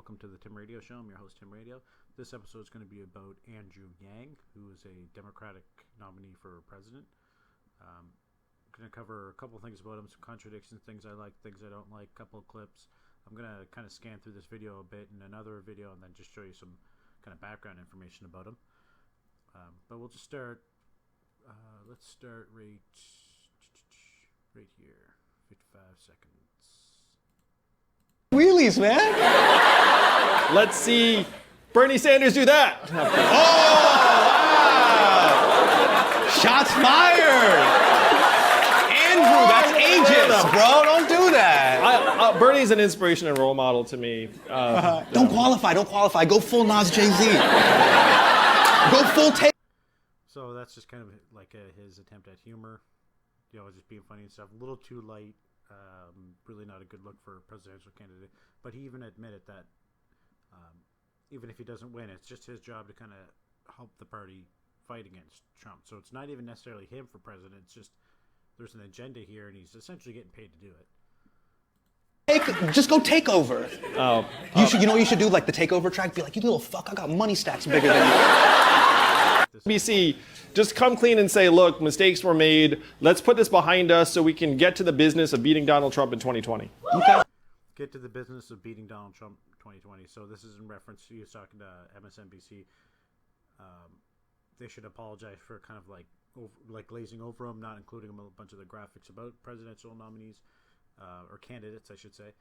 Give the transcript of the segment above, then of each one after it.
welcome to the Tim Radio Show. I'm your host, Tim Radio. This episode is going to be about Andrew Yang, who is a Democratic nominee for president. I'm going to cover a couple of things about him, some contradictions, things I like, things I don't like, a couple of clips. I'm going to kind of scan through this video a bit in another video and then just show you some kind of background information about him. But we'll just start, let's start right here, 55 seconds. Wheelies, man. Let's see Bernie Sanders do that. Oh, wow. Shots fired. Andrew, that's ageist, bro. Don't do that. Bernie's an inspiration and role model to me. Don't qualify. Go full Nas Jay-Z. Go full take. So that's just kind of like his attempt at humor. You know, just being funny and stuff. A little too light. Really not a good look for a presidential candidate. But he even admitted that even if he doesn't win, it's just his job to kind of help the party fight against Trump. So it's not even necessarily him for president. It's just there's an agenda here, and he's essentially getting paid to do it. Just go take over. You know what you should do? Like the takeover track. Be like, you little fuck. I got money stacks bigger than you. BC, just come clean and say, look, mistakes were made. Let's put this behind us so we can get to the business of beating Donald Trump in 2020. Okay. Get to the business of beating Donald Trump 2020. So this is in reference to you talking to MSNBC. They should apologize for kind of like glazing over him, not including him in a bunch of the graphics about presidential nominees or candidates, I should say.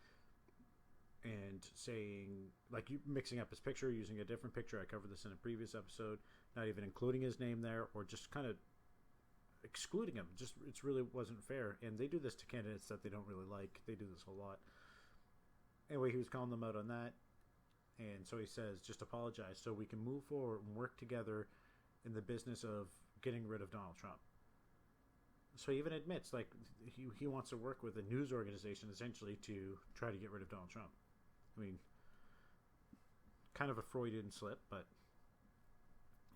And saying, like, you mixing up his picture, using a different picture. I covered this in a previous episode. Not even including his name there, or just kind of excluding him. Just it really wasn't fair. And they do this to candidates that they don't really like. They do this a lot. Anyway, he was calling them out on that. And so he says, just apologize so we can move forward and work together in the business of getting rid of Donald Trump. So he even admits, like, he wants to work with a news organization, essentially, to try to get rid of Donald Trump. I mean, kind of a Freudian slip, but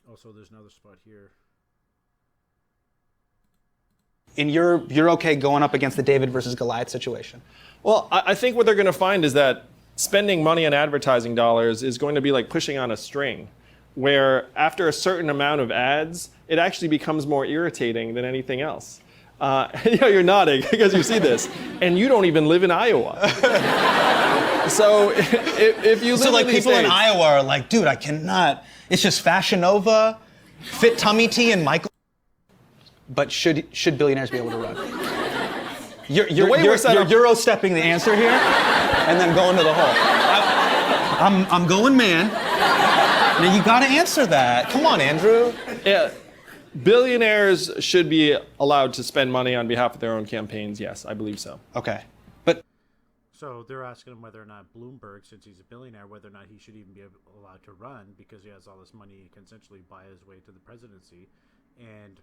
also there's another spot here. And you're okay going up against the David versus Goliath situation? Well, I think what they're going to find is that spending money on advertising dollars is going to be like pushing on a string, where after a certain amount of ads, it actually becomes more irritating than anything else. You're nodding because you see this, and you don't even live in Iowa. So if you live so like in these people in states, Iowa are like, dude, I cannot. It's just Fashion Nova, Fit Tummy Tea, and Michael. But should billionaires be able to run? You're Euro stepping the answer here, and then going to the hole. I'm going man. Now you got to answer that. Come on, Andrew. Yeah. Billionaires should be allowed to spend money on behalf of their own campaigns. Yes, I believe so. Okay. But so they're asking him whether or not Bloomberg, since he's a billionaire, whether or not he should even be allowed to run because he has all this money, he can essentially buy his way to the presidency. And,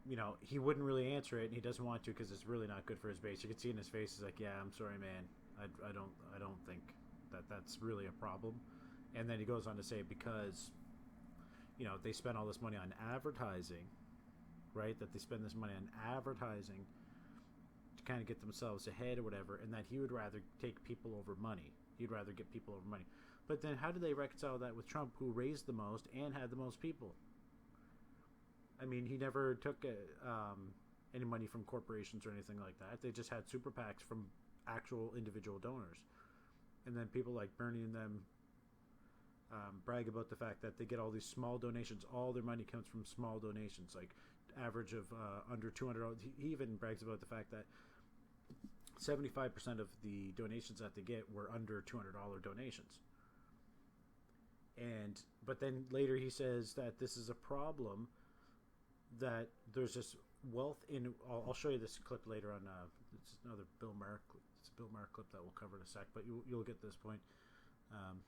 you know, he wouldn't really answer it, and he doesn't want to because it's really not good for his base. You can see in his face, he's like, yeah, I'm sorry, man. I don't think that's really a problem. And then he goes on to say because, you know, they spend all this money on advertising, right? That they spend this money on advertising to kind of get themselves ahead or whatever, and that he would rather take people over money. He'd rather get people over money. But then how do they reconcile that with Trump, who raised the most and had the most people? I mean, he never took any money from corporations or anything like that. They just had super PACs from actual individual donors. And then people like Bernie and them brag about the fact that they get all these small donations. All their money comes from small donations, like average of under $200. He even brags about the fact that 75% of the donations that they get were under $200 donations. But then later he says that this is a problem, that there's this wealth in. I'll show you this clip later on. It's another Bill Maher. It's a Bill Maher clip that we'll cover in a sec, but you'll get this point.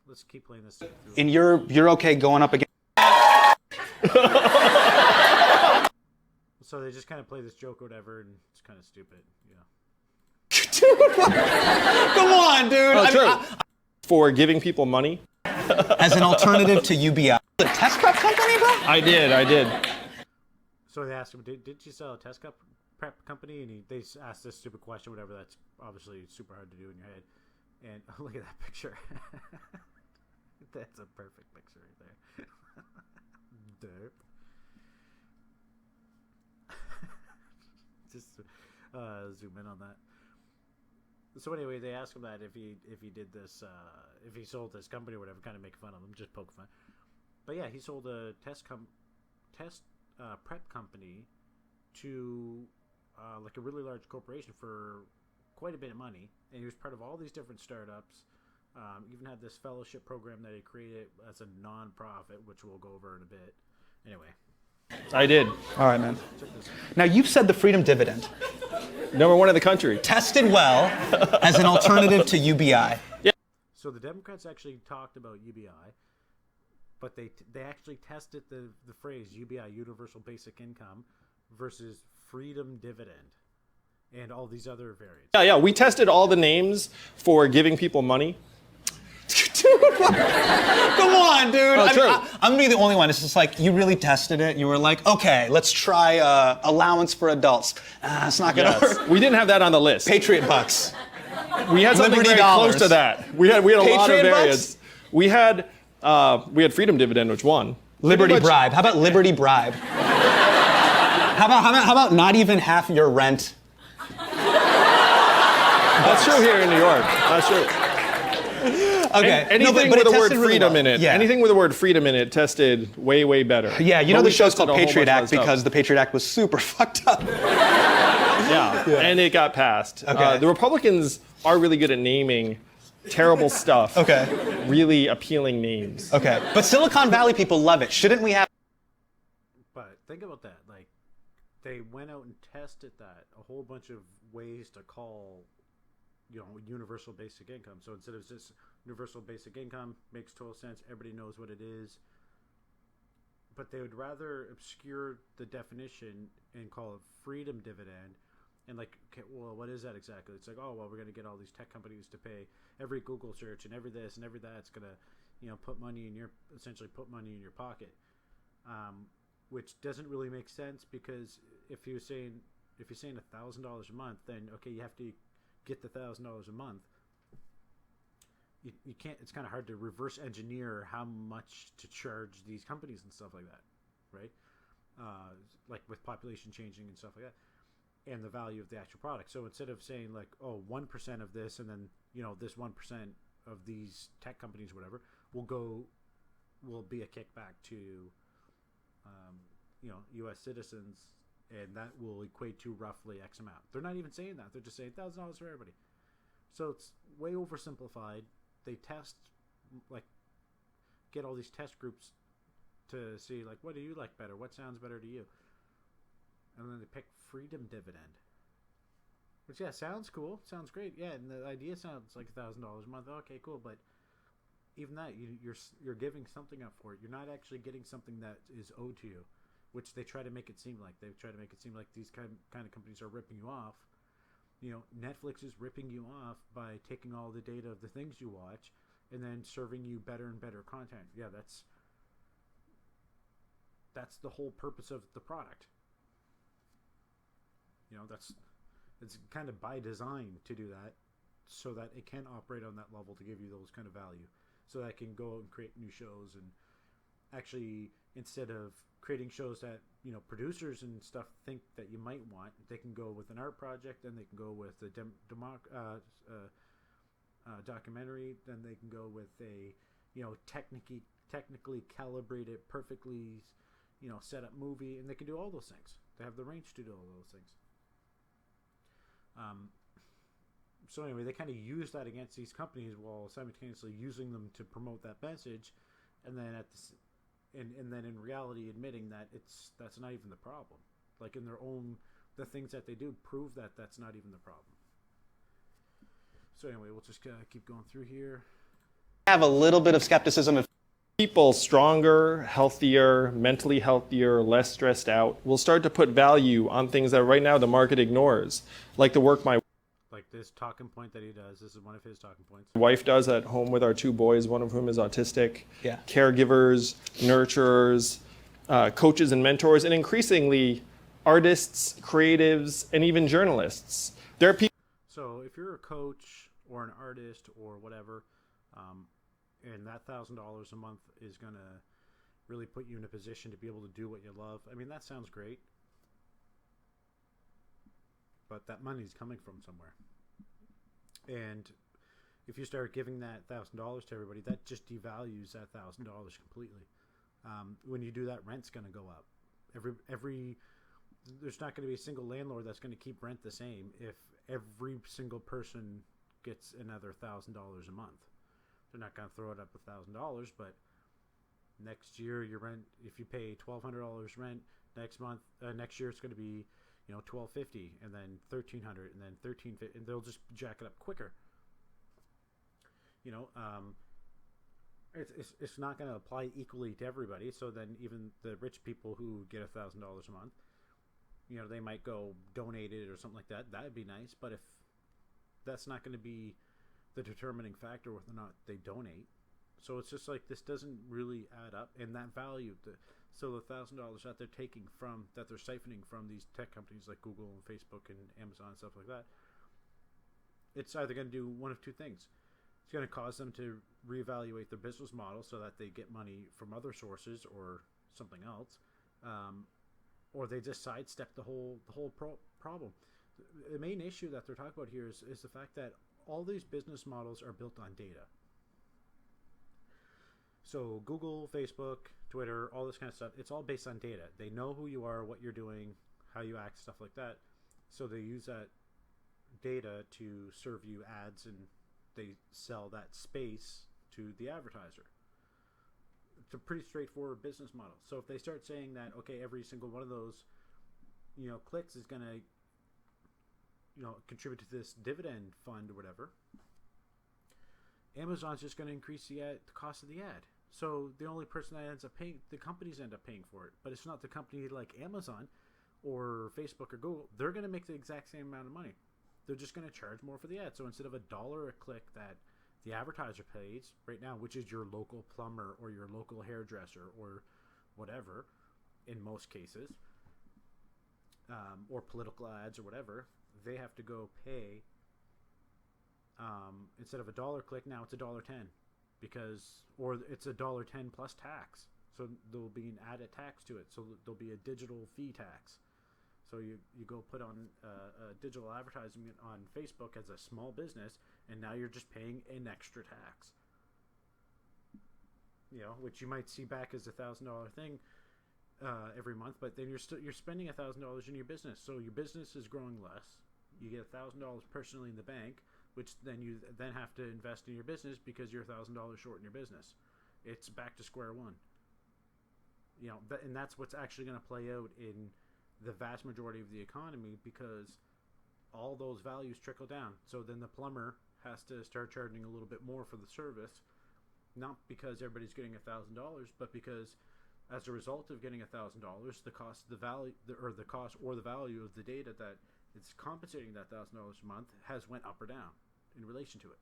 Let's keep playing this. And you're okay going up against. So they just kind of play this joke or whatever, and it's kind of stupid, you know. Dude, come on, dude. For giving people money as an alternative to UBI. The test prep company, bro? I did. So they asked him, did you sell a test prep company? And they asked this stupid question, whatever. That's obviously super hard to do in your head. And look at that picture. That's a perfect picture right there. Derp. Just zoom in on that. So anyway, they asked him that if he did this, if he sold this company or whatever, kind of make fun of him, just poke fun. But yeah, he sold a test prep company to like a really large corporation for quite a bit of money, and he was part of all these different startups. Even had this fellowship program that he created as a non-profit, which we'll go over in a bit. Anyway. I did. All right, man. Now, you've said the Freedom Dividend. #1 in the country. Tested well as an alternative to UBI. Yeah. So the Democrats actually talked about UBI, but they actually tested the phrase UBI, Universal Basic Income, versus Freedom Dividend, and all these other variants. Yeah. We tested all the names for giving people money. Dude, come on, dude. Oh, I'm gonna be the only one. It's just like, you really tested it. You were like, okay, let's try allowance for adults. It's not gonna work. We didn't have that on the list. Patriot bucks. We had something Liberty very dollars. close to that. We had a lot of Patriot variants. We had Freedom Dividend, which won. Liberty bribe. How about Liberty bribe? How about not even half your rent? That's true here in New York. That's true. Okay. Anything but with it the word tested really freedom well. in it. Yeah. Anything with the word freedom in it tested way, way better. Yeah, you know But the we show's tested called a whole Patriot bunch of Act other because stuff. the Patriot Act was super fucked up. Yeah, and it got passed. Okay. The Republicans are really good at naming terrible stuff. Okay. Really appealing names. Okay. But Silicon Valley people love it. Shouldn't we have... But think about that. Like, they went out and tested that, a whole bunch of ways to call, universal basic income. So instead of just universal basic income, makes total sense, everybody knows what it is. But they would rather obscure the definition and call it freedom dividend. And like, okay, well, what is that exactly? It's like, oh, well, we're going to get all these tech companies to pay every Google search and every this and every that. It's going to, essentially put money in your pocket. Which doesn't really make sense, because if you're saying $1,000 a month, then okay, you have to get the $1,000 a month. You can't. It's kind of hard to reverse engineer how much to charge these companies and stuff like that, right? Like with population changing and stuff like that, and the value of the actual product. So instead of saying like, oh, 1% of this, and then this 1% of these tech companies, whatever, will be a kickback to U.S. citizens, and that will equate to roughly X amount. They're not even saying that. They're just saying $1,000 for everybody. So it's way oversimplified. They test, like, get all these test groups to see, like, what do you like better? What sounds better to you? And then they pick Freedom Dividend, which, yeah, sounds cool. Sounds great. Yeah, and the idea sounds like $1,000 a month. Okay, cool, but even that, you're giving something up for it. You're not actually getting something that is owed to you, which they try to make it seem like. They try to make it seem like these kind of companies are ripping you off. Netflix is ripping you off by taking all the data of the things you watch and then serving you better and better content. Yeah, that's the whole purpose of the product. It's kind of by design to do that, so that it can operate on that level to give you those kind of value, so that it can go and create new shows. And actually, instead of creating shows that producers and stuff think that you might want, they can go with an art project, then they can go with a documentary, then they can go with a technically calibrated, perfectly set up movie, and they can do all those things. They have the range to do all those things. So anyway, they kind of use that against these companies while simultaneously using them to promote that message, and then and then in reality admitting that that's not even the problem. Like in the things that they do prove that that's not even the problem. So anyway, we'll just keep going through here. Have a little bit of skepticism of People stronger, healthier, mentally healthier, less stressed out will start to put value on things that right now the market ignores, like the work my Like this talking point that he does. This is one of his talking points. wife does at home with our 2 boys, one of whom is autistic. Yeah. Caregivers, nurturers, coaches and mentors, and increasingly artists, creatives, and even journalists. There are people. So if you're a coach or an artist or whatever, and that $1,000 a month is going to really put you in a position to be able to do what you love. I mean, that sounds great, but that money's coming from somewhere. And if you start giving that $1,000 to everybody, that just devalues that $1,000 completely. When you do that, rent's going to go up. There's not going to be a single landlord that's going to keep rent the same if every single person gets another $1,000 a month. They're not going to throw it up $1,000, but next year your rent, if you pay $1,200 rent next year it's going to be $1,250, and then $1,300, and then $1,350, and they'll just jack it up quicker. It's not going to apply equally to everybody. So then even the rich people who get $1,000 a month, they might go donate it or something like that. That would be nice. But if that's not going to be the determining factor whether or not they donate, so it's just like this doesn't really add up. And that value, so the $1,000 that they're taking from, that they're siphoning from these tech companies like Google and Facebook and Amazon and stuff like that, it's either going to do one of two things. It's going to cause them to reevaluate their business model so that they get money from other sources or something else, or they just sidestep the whole problem. The main issue that they're talking about here is the fact that all these business models are built on data. So Google, Facebook, Twitter, all this kind of stuff, it's all based on data. They know who you are, what you're doing, how you act, stuff like that. So they use that data to serve you ads, and they sell that space to the advertiser. It's a pretty straightforward business model. So if they start saying that, okay, every single one of those, clicks is going to, contribute to this dividend fund or whatever, Amazon's just going to increase the cost of the ad. So the only person that ends up paying, the companies end up paying for it. But it's not the company like Amazon or Facebook or Google. They're going to make the exact same amount of money. They're just going to charge more for the ad. So instead of $1 a click that the advertiser pays right now, which is your local plumber or your local hairdresser or whatever, in most cases, or political ads or whatever, they have to go pay. Instead of $1 click, now it's $1.10, or it's $1.10 plus tax. So there'll be an added tax to it. So there'll be a digital fee tax. So you go put on a digital advertisement on Facebook as a small business, and now you're just paying an extra tax. Which you might see back as $1,000 thing every month, but then you're spending $1,000 in your business. So your business is growing less. You get $1,000 personally in the bank, which then you then have to invest in your business because you're $1,000 short in your business. It's back to square one. And that's what's actually going to play out in the vast majority of the economy, because all those values trickle down. So then the plumber has to start charging a little bit more for the service, not because everybody's getting $1,000, but because as a result of getting $1,000, the cost, the value, the cost or the value of the data that it's compensating that $1,000 a month has went up or down in relation to it.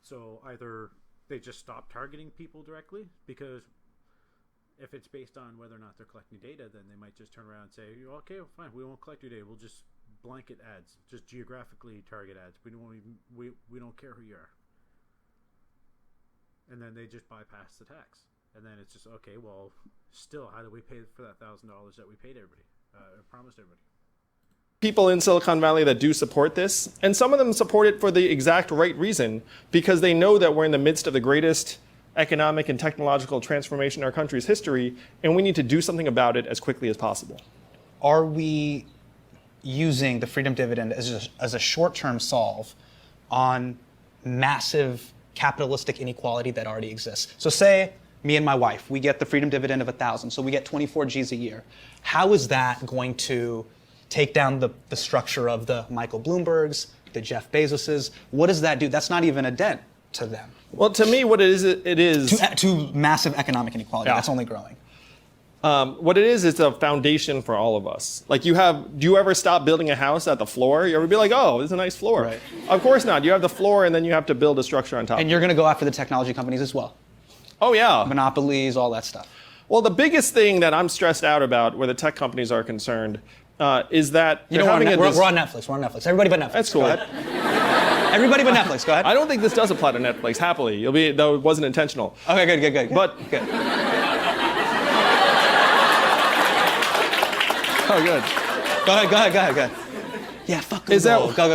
So either they just stop targeting people directly, because if it's based on whether or not they're collecting data, then they might just turn around and say, okay, well, fine, we won't collect your data. We'll just blanket ads, just geographically target ads. We don't care who you are. And then they just bypass the tax. And then it's just, okay, well, still, how do we pay for that $1,000 that we paid everybody, promised everybody? People in Silicon Valley that do support this, and some of them support it for the exact right reason, because they know that we're in the midst of the greatest economic and technological transformation in our country's history, and we need to do something about it as quickly as possible. Are we using the freedom dividend as a short-term solve on massive capitalistic inequality that already exists? So say me and my wife, we get the freedom dividend of 1,000, so we get 24 G's a year. How is that going to take down the structure of the Michael Bloombergs, the Jeff Bezoses? What does that do? That's not even a dent to them. Well, to me, what it is to massive economic inequality. Yeah. That's only growing. What it is, it's a foundation for all of us. Like do you ever stop building a house at the floor? You ever be like, oh, this is a nice floor? Right. Of course not. You have the floor, and then you have to build a structure on top. And you're going to go after the technology companies as well. Oh, yeah. Monopolies, all that stuff. Well, the biggest thing that I'm stressed out about where the tech companies are concerned is that You know, we're on Netflix. We're on Netflix. Everybody but Netflix. That's cool. Go ahead. Everybody but Netflix. Go ahead. I don't think this does apply to Netflix. Happily, though it wasn't intentional. Okay, good. But good. Oh, good. Go ahead. Yeah, fuck Google. Is that go.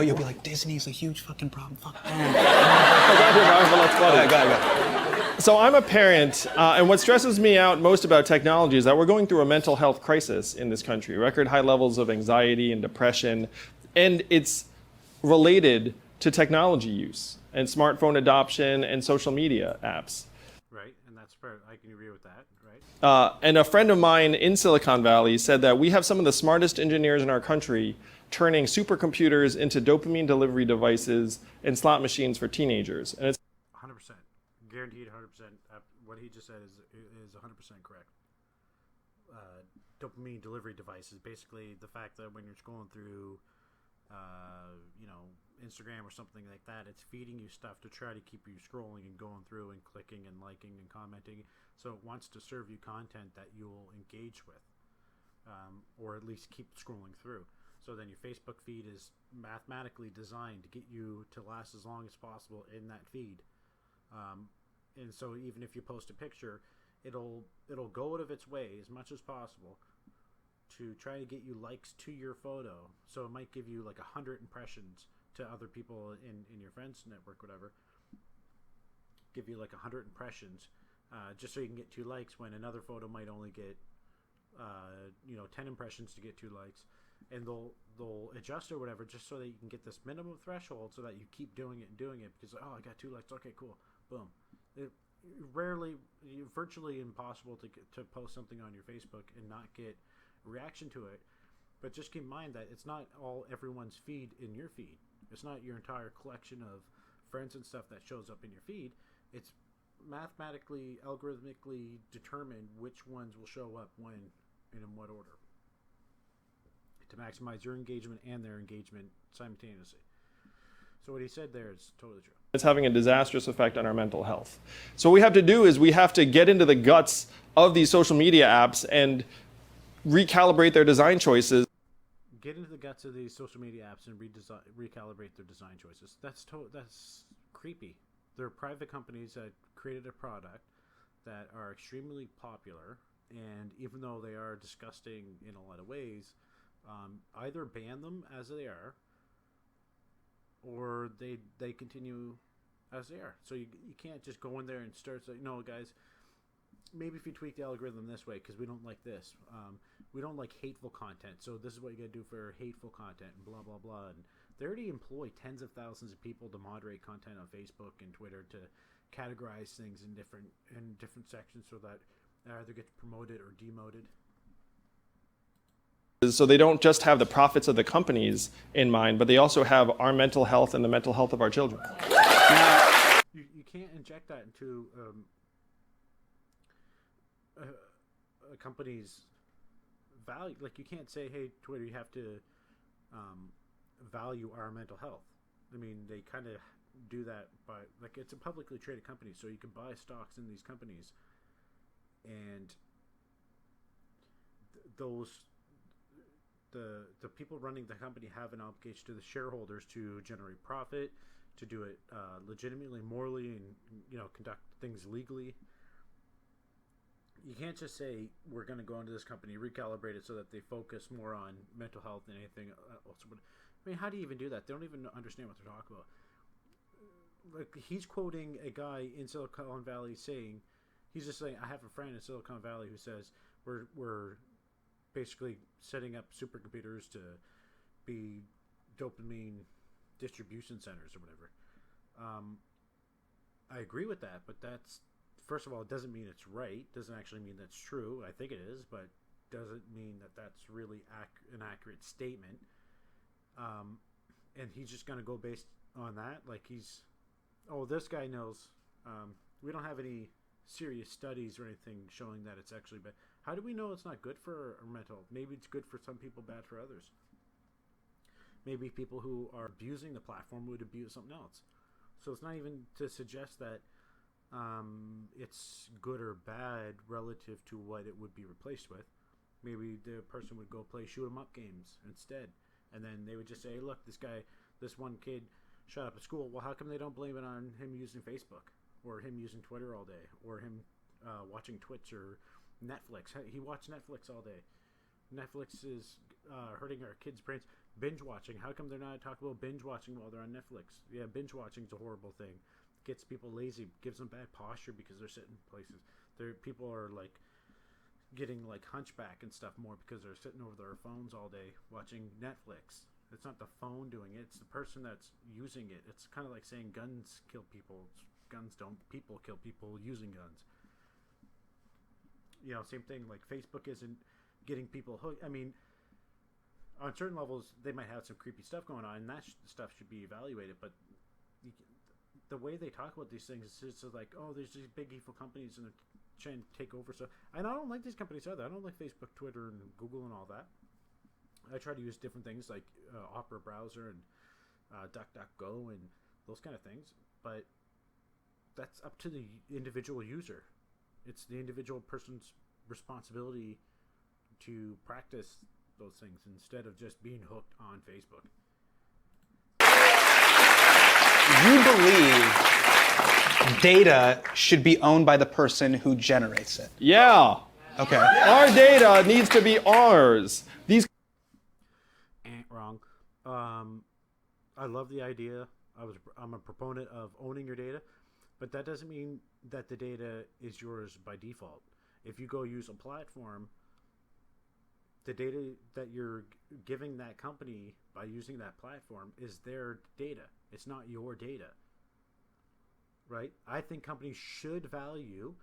You'll be like, Disney's a huge fucking problem. Fuck them. Go ahead. So I'm a parent, and what stresses me out most about technology is that we're going through a mental health crisis in this country. Record high levels of anxiety and depression, and it's related to technology use and smartphone adoption and social media apps. Right, and that's fair. I can agree with that, right? And a friend of mine in Silicon Valley said that we have some of the smartest engineers in our country turning supercomputers into dopamine delivery devices and slot machines for teenagers. And it's 100%. Guaranteed 100%. What he just said is 100% correct. Dopamine delivery devices, basically the fact that when you're scrolling through, Instagram or something like that, it's feeding you stuff to try to keep you scrolling and going through and clicking and liking and commenting. So it wants to serve you content that you'll engage with, or at least keep scrolling through. So then your Facebook feed is mathematically designed to get you to last as long as possible in that feed. And so even if you post a picture, it'll go out of its way as much as possible to try to get you likes to your photo. So it might give you like 100 impressions to other people in your friends network, whatever. Give you like 100 impressions, just so you can get 2 likes when another photo might only get 10 impressions to get 2 likes. And they'll adjust or whatever just so that you can get this minimum threshold so that you keep doing it because I got 2 likes, okay, cool, boom. Virtually impossible to post something on your Facebook and not get a reaction to it. But just keep in mind that it's not all everyone's feed in your feed. It's not your entire collection of friends and stuff that shows up in your feed. It's mathematically, algorithmically determined which ones will show up when and in what order to maximize your engagement and their engagement simultaneously. So what he said there is totally true. It's having a disastrous effect on our mental health. So what we have to do is we have to get into the guts of these social media apps and recalibrate their design choices. Get into the guts of these social media apps and recalibrate their design choices. That's creepy. They're private companies that created a product that are extremely popular, and even though they are disgusting in a lot of ways, either ban them as they are, or they continue as they are. So you can't just go in there and start saying, no, guys, maybe if you tweak the algorithm this way, because we don't like this. We don't like hateful content, so this is what you got to do for hateful content, and blah, blah, blah. And they already employ tens of thousands of people to moderate content on Facebook and Twitter to categorize things in different sections so that it either gets promoted or demoted. So they don't just have the profits of the companies in mind, but they also have our mental health and the mental health of our children. Now, you can't inject that into a company's value. Like, you can't say, hey, Twitter, you have to value our mental health. I mean, they kind of do that by, like, it's a publicly traded company, so you can buy stocks in these companies, and the people running the company have an obligation to the shareholders to generate profit, to do it legitimately, morally, and conduct things legally. You can't just say we're going to go into this company, recalibrate it so that they focus more on mental health than anything else. I mean, how do you even do that? They don't even understand what they're talking about. Like, he's quoting a guy in Silicon Valley saying, he's just saying, I have a friend in Silicon Valley who says we're basically setting up supercomputers to be dopamine distribution centers or whatever. I agree with that, but that's, first of all, it doesn't mean it's right. Doesn't actually mean that's true. I think it is, but doesn't mean that that's really an accurate statement. And he's just going to go based on that. Like, this guy knows. We don't have any serious studies or anything showing that it's actually bad. How do we know it's not good for our mental health? Maybe it's good for some people, bad for others. Maybe people who are abusing the platform would abuse something else. So it's not even to suggest that it's good or bad relative to what it would be replaced with. Maybe the person would go play shoot 'em up games instead, and then they would just say, hey, look, this one kid shut up at school. Well, how come they don't blame it on him using Facebook or him using Twitter all day or him watching Twitch or Netflix? He watched Netflix all day. Netflix is hurting our kids' brains. Binge watching. How come they're not talking about binge watching while they're on Netflix? Yeah, binge watching is a horrible thing. Gets people lazy. Gives them bad posture because they're sitting places. People are like getting like hunchback and stuff more because they're sitting over their phones all day watching Netflix. It's not the phone doing it. It's the person that's using it. It's kind of like saying guns kill people. Guns don't. People kill people using guns. Same thing. Like Facebook isn't getting people hooked. I mean, on certain levels, they might have some creepy stuff going on, and that stuff should be evaluated. But the way they talk about these things is just like, oh, there's these big evil companies and they're trying to take over stuff. And I don't like these companies either. I don't like Facebook, Twitter, and Google and all that. I try to use different things like Opera browser and DuckDuckGo and those kind of things. But that's up to the individual user. It's the individual person's responsibility to practice those things instead of just being hooked on Facebook. You believe data should be owned by the person who generates it? Yeah. Okay. Our data needs to be ours. These. Wrong. I love the idea. I'm a proponent of owning your data, but that doesn't mean that the data is yours by default. If you go use a platform, the data that you're giving that company by using that platform is their data. It's not your data, right? I think companies should value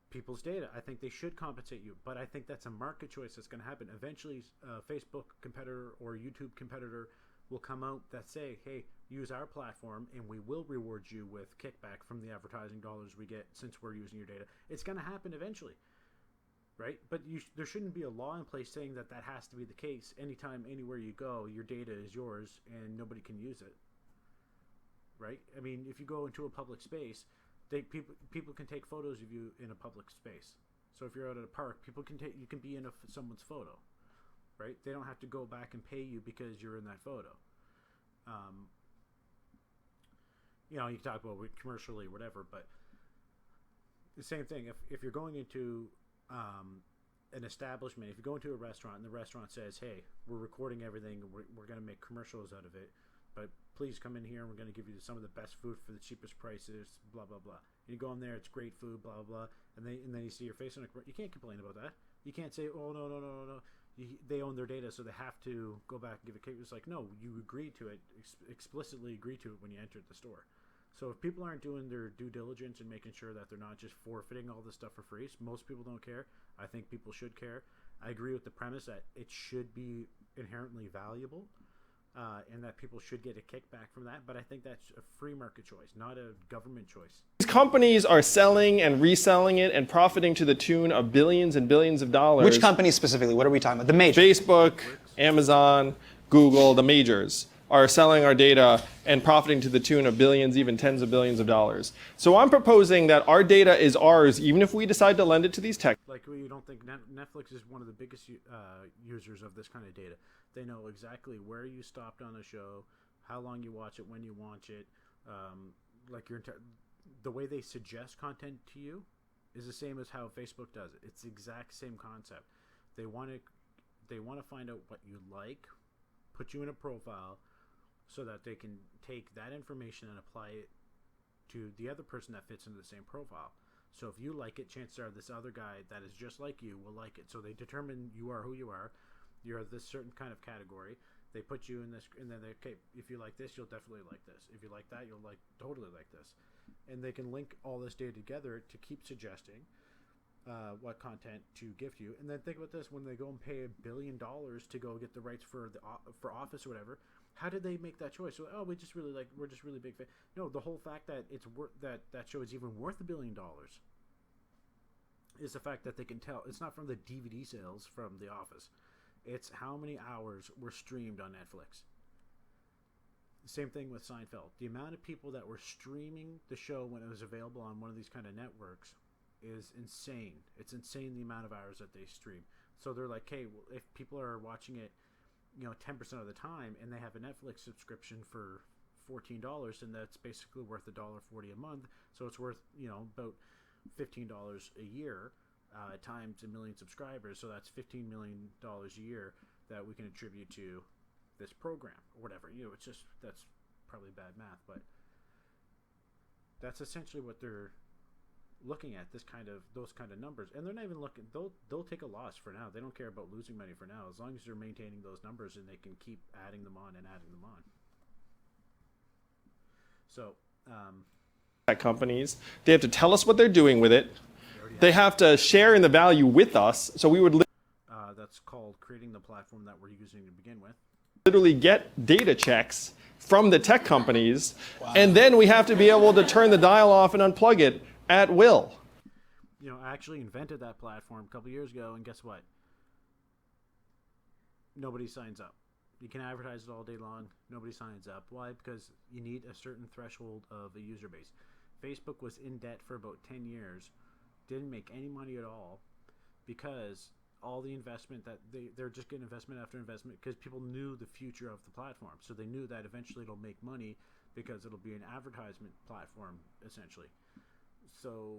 people's data. I think they should compensate you, but I think that's a market choice that's going to happen. Eventually, a Facebook competitor or YouTube competitor will come out that say, hey, use our platform and we will reward you with kickback from the advertising dollars we get since we're using your data. It's going to happen eventually. Right? But there shouldn't be a law in place saying that has to be the case. Anytime, anywhere you go, your data is yours and nobody can use it. Right? I mean, if you go into a public space, people can take photos of you in a public space. So if you're out at a park, you can be in someone's photo. Right? They don't have to go back and pay you because you're in that photo. You can talk about it commercially, whatever, but the same thing. If you're going into an establishment, if you go into a restaurant and the restaurant says, hey, we're recording everything, we're going to make commercials out of it, but please come in here and we're going to give you some of the best food for the cheapest prices, blah blah blah. And you go in there, it's great food, blah blah blah, and then you see your face on it. You can't complain about that. You can't say, oh no. They own their data, so they have to go back and give it. It's like, no, you agreed to it, explicitly agreed to it when you entered the store. So if people aren't doing their due diligence and making sure that they're not just forfeiting all this stuff for free, most people don't care. I think people should care. I agree with the premise that it should be inherently valuable and that people should get a kickback from that. But I think that's a free market choice, not a government choice. These companies are selling and reselling it and profiting to the tune of billions and billions of dollars. Which companies specifically? What are we talking about? The majors? Facebook, Amazon, Google, the majors are selling our data and profiting to the tune of billions, even tens of billions of dollars. So I'm proposing that our data is ours, even if we decide to lend it to these tech. Like, you don't think Netflix is one of the biggest users of this kind of data. They know exactly where you stopped on a show, how long you watch it, when you watch it. The way they suggest content to you is the same as how Facebook does it. It's the exact same concept. They want to find out what you like, put you in a profile, so that they can take that information and apply it to the other person that fits into the same profile. So if you like it, chances are this other guy that is just like you will like it. So they determine you are who you are. You're this certain kind of category. They put you in this, and then okay, if you like this, you'll definitely like this. If you like that, you'll totally like this. And they can link all this data together to keep suggesting what content to give to you. And then think about this: when they go and pay $1 billion to go get the rights for Office or whatever, how did they make that choice? So, we're just really big fan. No, the whole fact that it's worth that show is even worth $1 billion is the fact that they can tell. It's not from the DVD sales from The Office. It's how many hours were streamed on Netflix. Same thing with Seinfeld. The amount of people that were streaming the show when it was available on one of these kind of networks is insane. It's insane the amount of hours that they stream. So they're like, hey, well, if people are watching it, 10% of the time, and they have a Netflix subscription for $14, and that's basically worth $1.40 a month. So it's worth, about $15 a year times a million subscribers. So that's $15 million a year that we can attribute to this program or whatever. It's just, that's probably bad math, but that's essentially what they're looking at, those kind of numbers. And they're not even looking, they'll take a loss for now. They don't care about losing money for now, as long as they're maintaining those numbers and they can keep adding them on and adding them on. So companies, they have to tell us what they're doing with it. They have to share in the value with us. So we would that's called creating the platform that we're using to begin with. Literally get data checks from the tech companies, and then we have to be able to turn the dial off and unplug it at will. I actually invented that platform a couple years ago, and guess what? Nobody signs up. You can advertise it all day long. Nobody signs up. Why? Because you need a certain threshold of a user base. Facebook was in debt for about 10 years, didn't make any money at all, because all the investment that they're just getting investment after investment, because people knew the future of the platform. So they knew that eventually it'll make money because it'll be an advertisement platform, essentially. So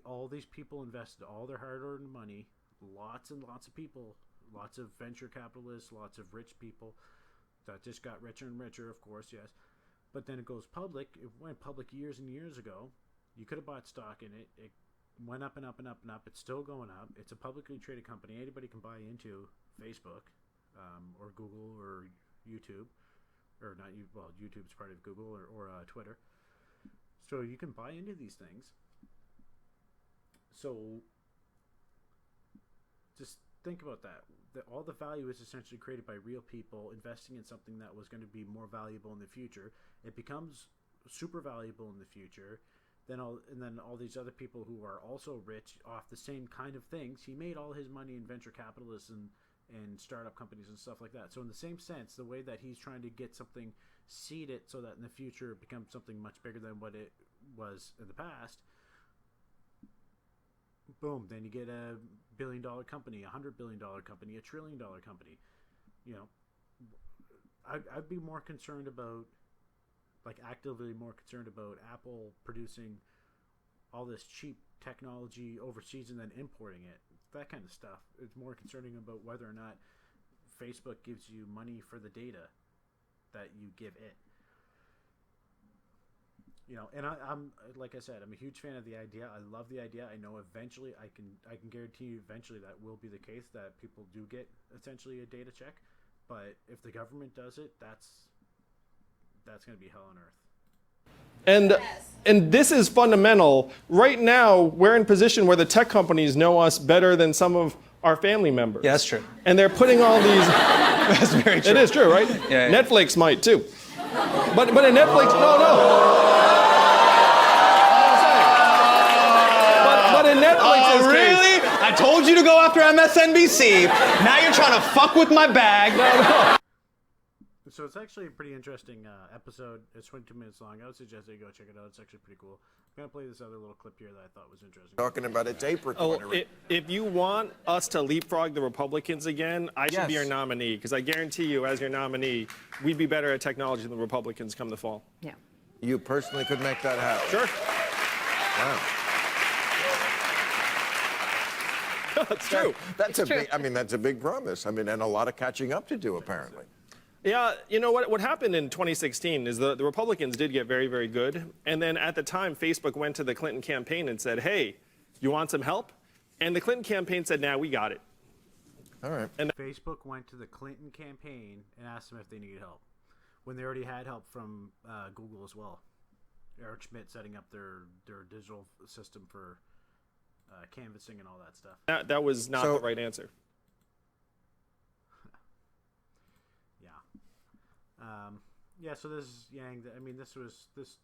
all these people invested all their hard-earned money, lots and lots of people, lots of venture capitalists, lots of rich people that just got richer and richer, of course, yes. But then it goes public. It went public years and years ago. You could have bought stock in it. It went up and up and up and up. It's still going up. It's a publicly traded company. Anybody can buy into Facebook or Google or YouTube. Or not, well, YouTube's part of Google or Twitter. So you can buy into these things. So just think about that. All the value is essentially created by real people investing in something that was going to be more valuable in the future. It becomes super valuable in the future. Then all these other people who are also rich off the same kind of things. He made all his money in venture capitalists and startup companies and stuff like that. So in the same sense, the way that he's trying to get something seeded so that in the future it becomes something much bigger than what it was in the past, boom, then you get a $1 billion company, $100 billion company, $1 trillion company. I'd be more concerned about, actively more concerned about Apple producing all this cheap technology overseas and then importing it. That kind of stuff. It's more concerning about whether or not Facebook gives you money for the data that you give it. And I'm like I said, I'm a huge fan of the idea. I love the idea. I know eventually I can guarantee you eventually that will be the case, that people do get essentially a data check. But if the government does it, that's going to be hell on earth. And this is fundamental. Right now, we're in a position where the tech companies know us better than some of our family members. Yeah, that's true. And they're putting all these... That's very true. It is true, right? Yeah. Netflix might too. But in Netflix, no. But in Netflix's really? case... I told you to go after MSNBC. Now you're trying to fuck with my bag. No. So it's actually a pretty interesting episode. It's 22 minutes long. I would suggest that you go check it out. It's actually pretty cool. I'm going to play this other little clip here that I thought was interesting. Talking about a tape recorder. If you want us to leapfrog the Republicans again, I should be your nominee, because I guarantee you, as your nominee, we'd be better at technology than the Republicans come the fall. Yeah. You personally could make that happen. Sure. Wow. That's true. That's a big promise. And a lot of catching up to do, apparently. Yeah, you know what happened in 2016 is the Republicans did get very, very good. And then at the time, Facebook went to the Clinton campaign and said, hey, you want some help? And the Clinton campaign said, nah, we got it. All right. And Facebook went to the Clinton campaign and asked them if they needed help, when they already had help from Google as well. Eric Schmidt setting up their digital system for canvassing and all that stuff. that was not the right answer. So this is Yang. This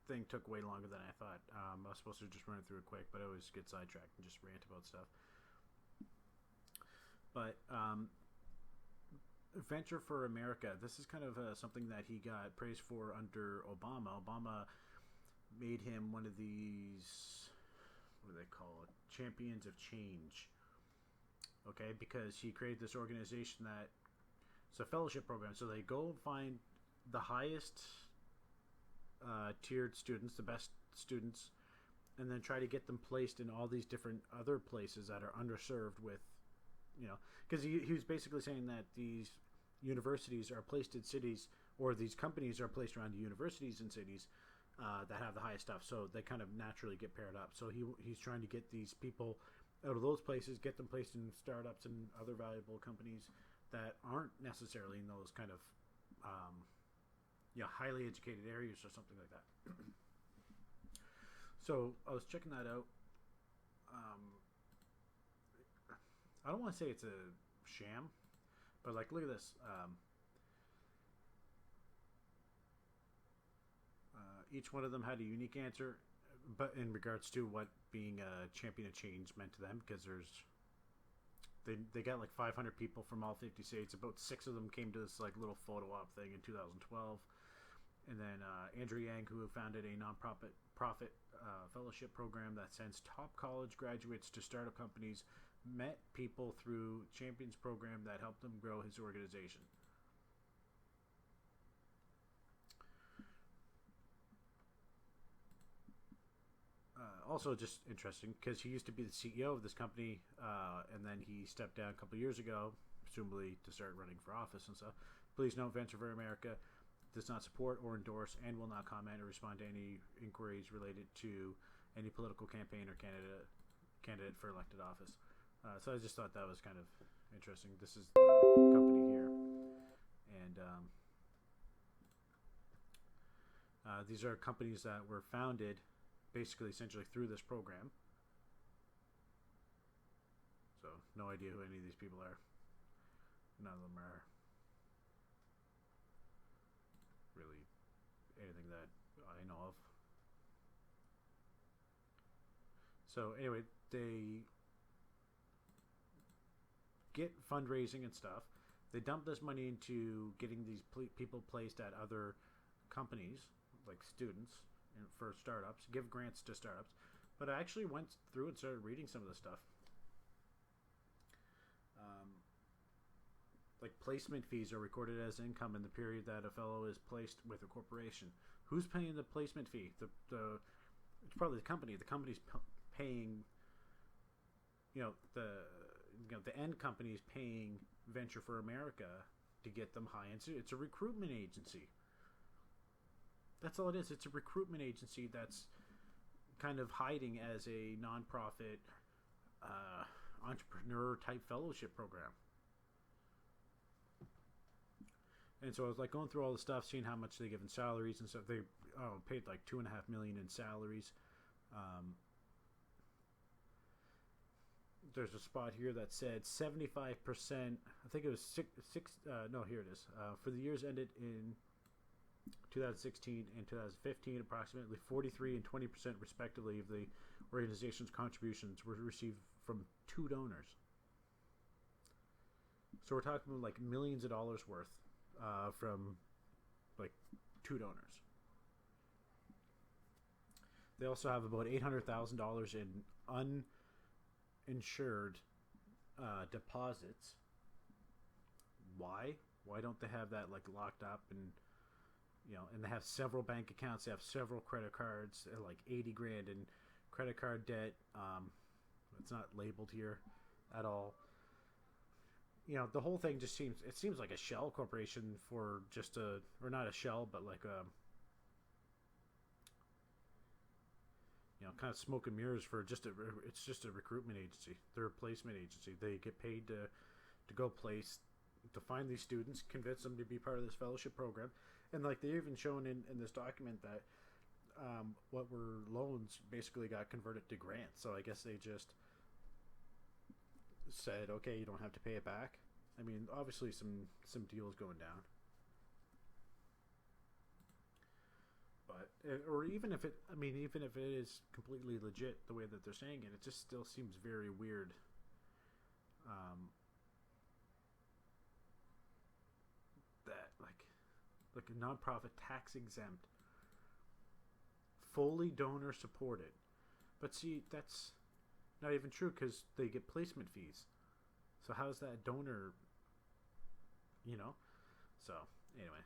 thing took way longer than I thought. I was supposed to just run it through it quick, but I always get sidetracked and just rant about stuff. But Venture for America. This is kind of something that he got praised for under Obama. Obama made him one of these, what do they call it? Champions of change. Okay, because he created this organization that it's a fellowship program. So they go find the highest tiered students, the best students, and then try to get them placed in all these different other places that are underserved with, because he was basically saying that these universities are placed in cities, or these companies are placed around the universities in cities that have the highest stuff, so they kind of naturally get paired up. So he's trying to get these people out of those places, get them placed in startups and other valuable companies that aren't necessarily in those kind of highly educated areas or something like that. So I was checking that out. I don't want to say it's a sham, but like, look at this. Each one of them had a unique answer, but in regards to what being a champion of change meant to them, because they got like 500 people from all 50 states. About 6 of them came to this like little photo op thing in 2012, and then Andrew Yang, who founded a non-profit fellowship program that sends top college graduates to startup companies, met people through Champions program that helped them grow his organization. Also, just interesting because he used to be the CEO of this company, and then he stepped down a couple of years ago, presumably to start running for office and stuff. Please note, Venture for America does not support or endorse and will not comment or respond to any inquiries related to any political campaign or candidate for elected office. So I just thought that was kind of interesting. This is the company here, and these are companies that were founded basically essentially through this program. So no idea who any of these people are. None of them are really anything that I know of. So anyway, they get fundraising and stuff. They dump this money into getting these people placed at other companies, like students, for startups, give grants to startups. But I actually went through and started reading some of the stuff. Like placement fees are recorded as income in the period that a fellow is placed with a corporation. Who's paying the placement fee? It's probably the company. The company's paying. The end company is paying Venture for America to get them high. It's a recruitment agency. That's all it is. It's a recruitment agency that's kind of hiding as a nonprofit entrepreneur type fellowship program. And so I was like going through all the stuff, seeing how much they give in salaries and stuff. They paid like $2.5 million in salaries. There's a spot here that said 75%. I think it was here it is. For the years ended in 2016 and 2015, approximately 43 and 20% respectively of the organization's contributions were received from 2 donors. So we're talking about like millions of dollars worth from like 2 donors. They also have about $800,000 in uninsured deposits. Why? Why don't they have that like locked up and and they have several bank accounts, they have several credit cards, like 80 grand in credit card debt. It's not labeled here at all. The whole thing just seems like a shell corporation for just or not a shell, but like kind of smoke and mirrors for it's just a recruitment agency. They're a placement agency. They get paid to go place, to find these students, convince them to be part of this fellowship program. And like they even shown in this document that what were loans basically got converted to grants. So I guess they just said, okay, you don't have to pay it back. I mean, obviously some deals going down. But even if it is completely legit the way that they're saying it, it just still seems very weird. like a nonprofit, tax exempt, fully donor supported. But see, that's not even true because they get placement fees. So how's that donor? You know. So anyway,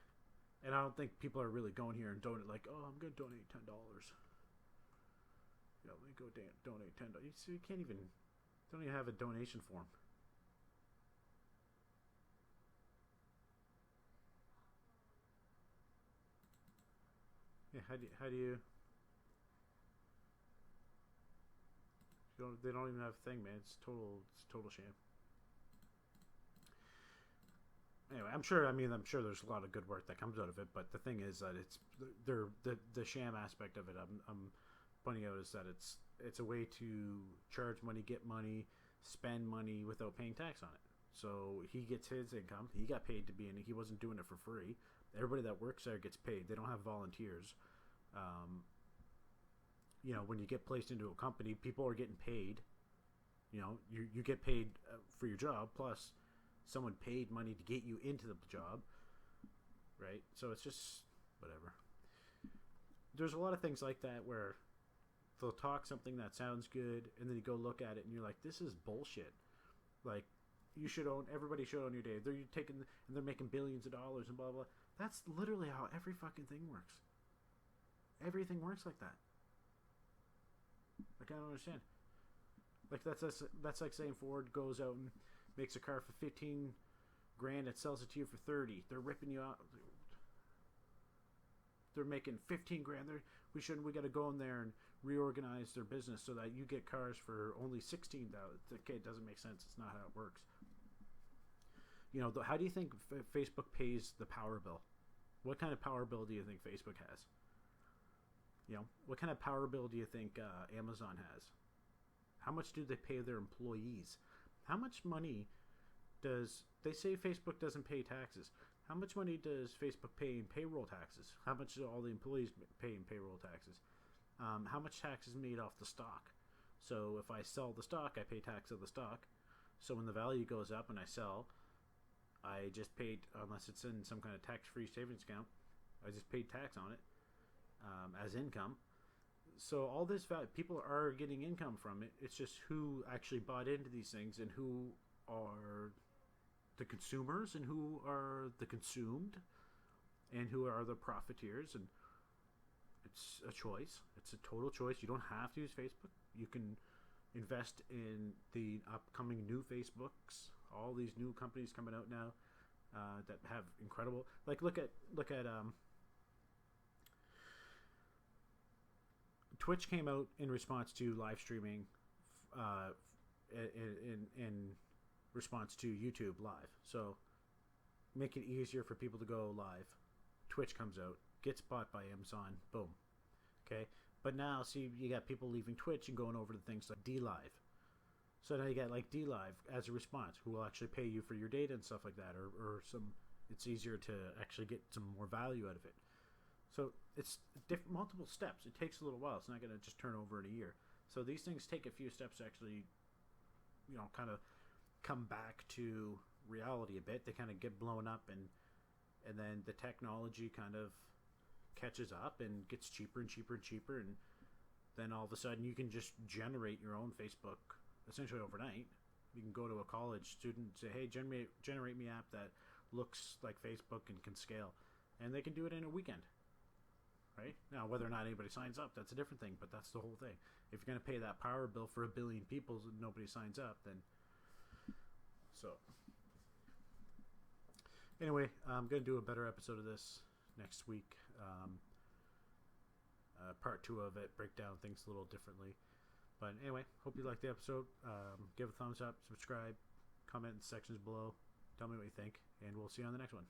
and I don't think people are really going here and donate like, oh, I'm gonna donate $10. Yeah, let me go donate $10. You can't even. Don't even have a donation form. Yeah, how do you they don't even have a thing, man. It's total sham. Anyway, I'm sure there's a lot of good work that comes out of it, but the thing is that it's the sham aspect of it. I'm pointing out is that it's a way to charge money, get money, spend money without paying tax on it. So he gets his income. He got paid to be in it. He wasn't doing it for free. Everybody that works there gets paid. They don't have volunteers. When you get placed into a company, people are getting paid. You get paid for your job, plus someone paid money to get you into the job, right? So it's just whatever. There's a lot of things like that where they'll talk something that sounds good, and then you go look at it, and you're like, this is bullshit. Like, everybody should own your day. They're making billions of dollars and blah, blah. That's literally how every fucking thing works. Everything works like that. Like, I don't understand. Like, that's like saying Ford goes out and makes a car for 15 grand and sells it to you for 30. They're ripping you out. They're making 15 grand. We got to go in there and reorganize their business so that you get cars for only 16,000. Okay, it doesn't make sense. It's not how it works. How do you think Facebook pays the power bill? What kind of power bill do you think Facebook has? What kind of power bill do you think Amazon has? How much do they pay their employees? How much money does they say Facebook doesn't pay taxes? How much money does Facebook pay in payroll taxes? How much do all the employees pay in payroll taxes? How much tax is made off the stock? So if I sell the stock, I pay tax on the stock. So when the value goes up and I sell, I just paid, unless it's in some kind of tax-free savings account, I just paid tax on it as income. So all this people are getting income from it. It's just who actually bought into these things and who are the consumers and who are the consumed and who are the profiteers. And it's a choice. It's a total choice. You don't have to use Facebook. You can invest in the upcoming new Facebooks. All these new companies coming out now that have incredible. Like look at Twitch came out in response to live streaming, in response to YouTube Live. So make it easier for people to go live. Twitch comes out, gets bought by Amazon, boom. Okay, but now see you got people leaving Twitch and going over to things like DLive. So now you got like DLive as a response, who will actually pay you for your data and stuff like that, or some. It's easier to actually get some more value out of it. So it's multiple steps. It takes a little while. It's not going to just turn over in a year. So these things take a few steps to actually, kind of come back to reality a bit. They kind of get blown up, and then the technology kind of catches up and gets cheaper and cheaper and cheaper, and then all of a sudden you can just generate your own Facebook essentially overnight. You can go to a college student and say, hey, generate me an app that looks like Facebook and can scale, and they can do it in a weekend. Right? Now, whether or not anybody signs up, that's a different thing, but that's the whole thing. If you're going to pay that power bill for 1 billion people and nobody signs up, then... So... Anyway, I'm going to do a better episode of this next week. Part 2 of it, break down things a little differently. But anyway, hope you liked the episode. Give a thumbs up, subscribe, comment in the sections below. Tell me what you think, and we'll see you on the next one.